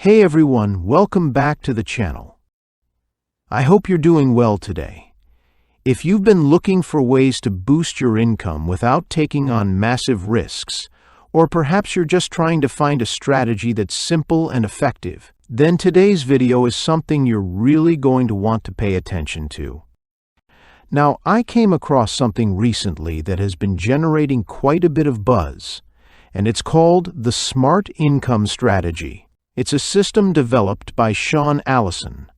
Hey everyone, welcome back to the channel. I hope you're doing well today. If you've been looking for ways to boost your income without taking on massive risks, or perhaps you're just trying to find a strategy that's simple and effective, then today's video is something you're really going to want to pay attention to. Now, I came across something recently that has been generating quite a bit of buzz, and it's called the Smart Income Strategy. It's a system developed by Sean Allison,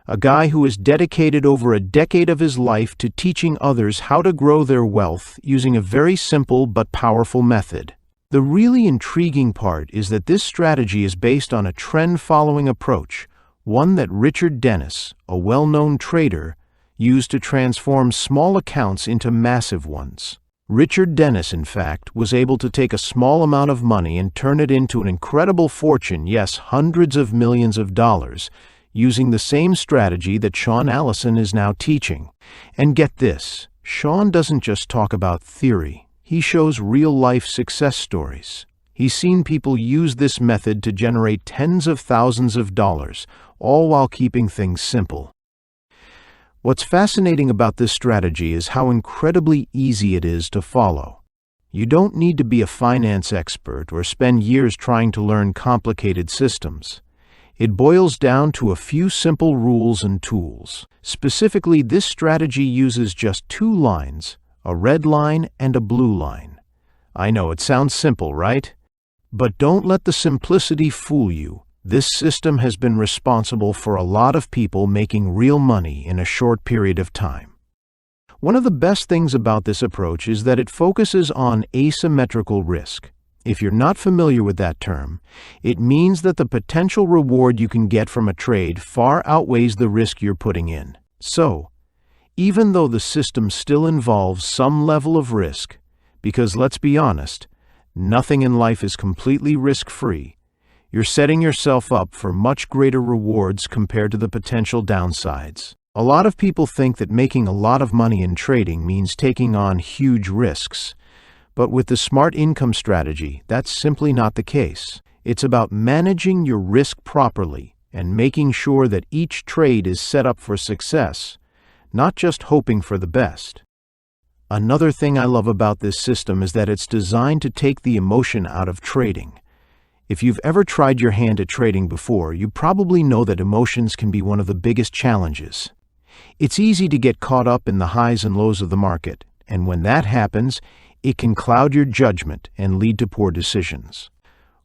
a guy who has dedicated over a decade of his life to teaching others how to grow their wealth using a very simple but powerful method. The really intriguing part is that this strategy is based on a trend-following approach, one that Richard Dennis, a well-known trader, used to transform small accounts into massive ones. Richard Dennis, in fact, was able to take a small amount of money and turn it into an incredible fortune, yes, hundreds of millions of dollars, using the same strategy that Sean Allison is now teaching. And get this, Sean doesn't just talk about theory, he shows real-life success stories. He's seen people use this method to generate tens of thousands of dollars, all while keeping things simple. What's fascinating about this strategy is how incredibly easy it is to follow. You don't need to be a finance expert or spend years trying to learn complicated systems. It boils down to a few simple rules and tools. Specifically, this strategy uses just two lines, a red line and a blue line. I know it sounds simple, right? But don't let the simplicity fool you. This system has been responsible for a lot of people making real money in a short period of time. One of the best things about this approach is that it focuses on asymmetrical risk. If you're not familiar with that term, it means that the potential reward you can get from a trade far outweighs the risk you're putting in. So, even though the system still involves some level of risk, because let's be honest, nothing in life is completely risk-free, you're setting yourself up for much greater rewards compared to the potential downsides. A lot of people think that making a lot of money in trading means taking on huge risks. But with the Smart Income Strategy, that's simply not the case. It's about managing your risk properly and making sure that each trade is set up for success, not just hoping for the best. Another thing I love about this system is that it's designed to take the emotion out of trading. If you've ever tried your hand at trading before, you probably know that emotions can be one of the biggest challenges. It's easy to get caught up in the highs and lows of the market, and when that happens, it can cloud your judgment and lead to poor decisions.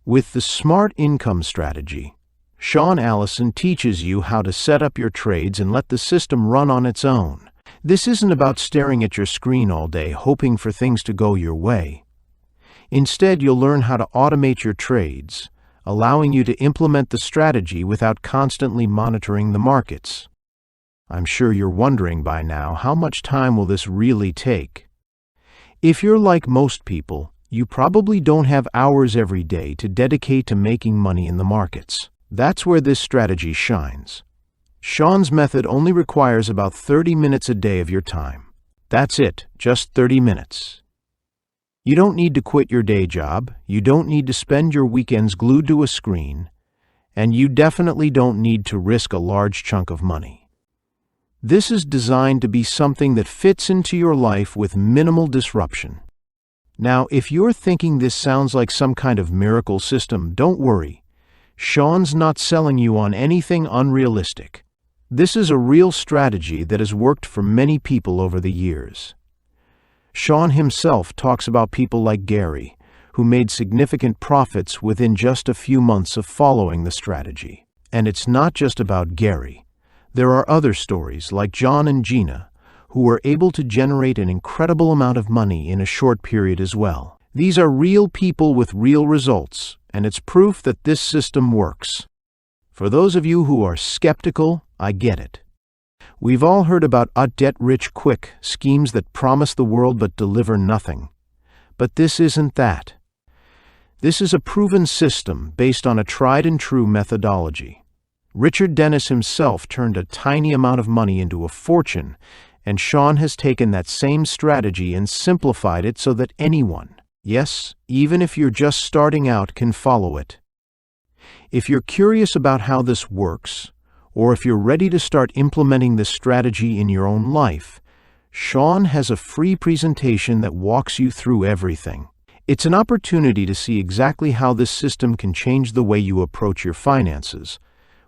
With the Smart Income Strategy, Sean Allison teaches you how to set up your trades and let the system run on its own. This isn't about staring at your screen all day hoping for things to go your way. Instead, you'll learn how to automate your trades, allowing you to implement the strategy without constantly monitoring the markets. I'm sure you're wondering by now, how much time will this really take? If you're like most people, you probably don't have hours every day to dedicate to making money in the markets. That's where this strategy shines. Sean's method only requires about 30 minutes a day of your time. That's it, just 30 minutes. You don't need to quit your day job, you don't need to spend your weekends glued to a screen, and you definitely don't need to risk a large chunk of money. This is designed to be something that fits into your life with minimal disruption. Now, if you're thinking this sounds like some kind of miracle system, don't worry. Sean's not selling you on anything unrealistic. This is a real strategy that has worked for many people over the years. Sean himself talks about people like Gary, who made significant profits within just a few months of following the strategy. And it's not just about Gary. There are other stories like John and Gina, who were able to generate an incredible amount of money in a short period as well. These are real people with real results, and it's proof that this system works. For those of you who are skeptical, I get it. We've all heard about get rich quick schemes that promise the world but deliver nothing. But this isn't that. This is a proven system based on a tried-and-true methodology. Richard Dennis himself turned a tiny amount of money into a fortune, and Sean has taken that same strategy and simplified it so that anyone, yes, even if you're just starting out, can follow it. If you're curious about how this works, or if you're ready to start implementing this strategy in your own life, Sean has a free presentation that walks you through everything. It's an opportunity to see exactly how this system can change the way you approach your finances,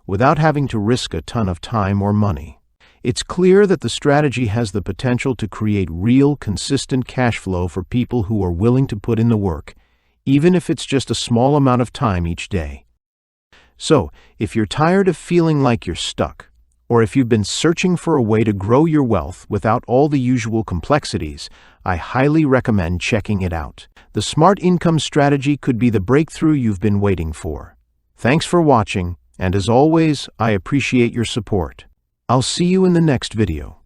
without having to risk a ton of time or money. It's clear that the strategy has the potential to create real, consistent cash flow for people who are willing to put in the work, even if it's just a small amount of time each day. So, if you're tired of feeling like you're stuck, or if you've been searching for a way to grow your wealth without all the usual complexities, I highly recommend checking it out. The Smart Income Strategy could be the breakthrough you've been waiting for. Thanks for watching, and as always, I appreciate your support. I'll see you in the next video.